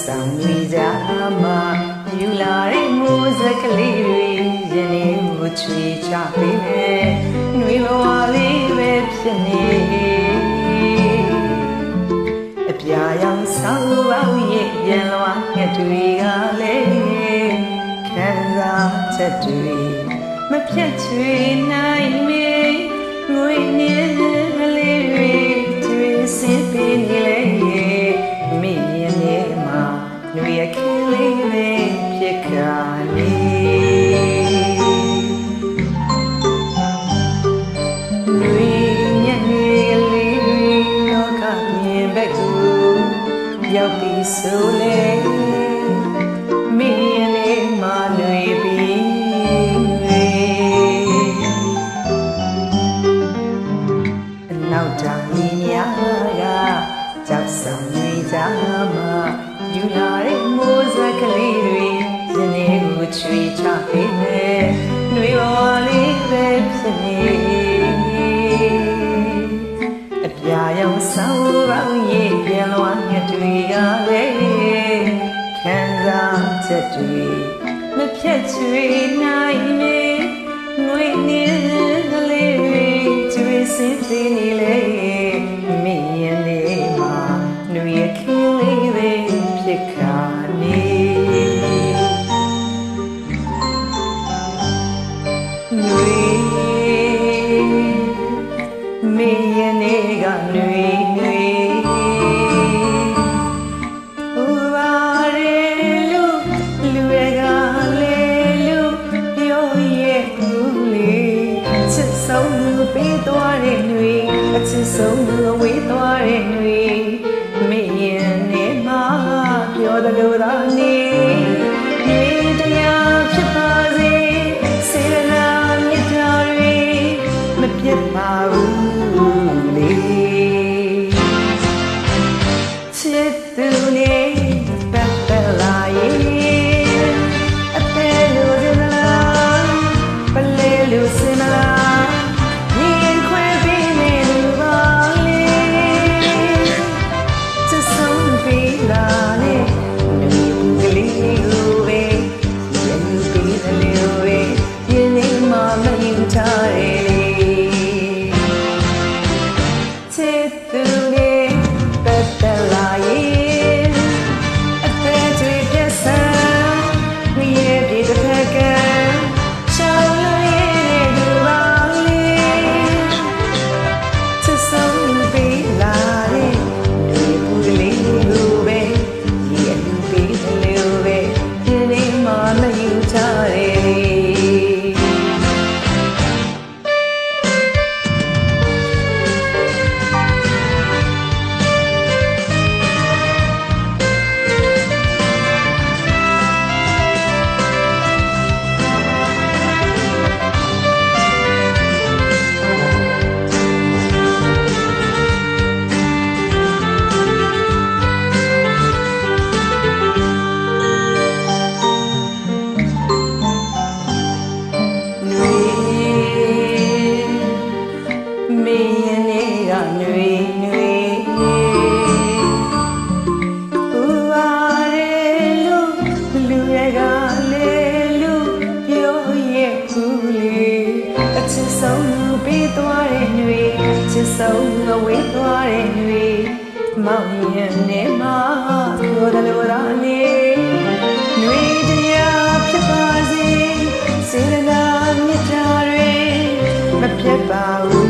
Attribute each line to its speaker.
Speaker 1: ဆောင်တွေကြားမှာယူလာတဲ့မိုးစက်ကလေးတွေရင်းနေကိုချွေချပေးမယ်။နှွေဘဝလေးပဲဖြစ်နေအပြာရောင်ဆောင်းပေါင်းရဲ့ပြန်လွားငှက်တွေကလည်းခံစားချက်တွေမဖြတ်ချွေနိုင်မေငွေနေကလေးတွေတွေစင်ပေးနေလေမိရင်နေမှာနှွေအခင်းလေးပဲဖြစ်ခါနေနှွေညက်နှွေကလေးလောကမြင်ဘက်ကိုရောက်ပြီးဆိုလေမိရင်နေမှာနှွေပြီးနောက်တောင်ကြီးများကကြောက်ဆောင်တွေကြားမှာယူလာတဲ့မိုးစက်ကလေးတွေဇနေကိုချွေချပေးမယ်နှွေဘဝလေးပဲဖြစ်နေအပြာရောင်ဆောင်းပေါင်းရဲ့ပြန်လွားငှက်တွေကလည်းခံစားချက်တွေမဖြတ်ချွေနိုင်မေငွေနေကလေးတွေကျွေးစင်ပေးနေလေမိရင်နေမှာနှွေအခင်းလေးပဲဖြစ်ခါနေနှွေမိရင်နေကနှွေနှွေပေးသွားတဲ့နှွေအချစ်ဆုံးဝေးသွားတဲ့နှွေမိရင်နေမှာပြောသလိုသာနေနေတရားဖြစ်ပါစေစေရနာမြတ်တာတွေမပြတ်ပါဘူးလေချစ်သူနေပတ်သက်လာရဲ့အသေးလို့စမလားပလဲလို့စမလားဆုံးဝေးသွားတဲ့နှွေမောင်ရင်နဲ့မှာပြောတယ်လို့သာနေနှွေတရားဖြစ်ပါစေစေတနာမြတ်တာတွေမပြတ်ပါဘူး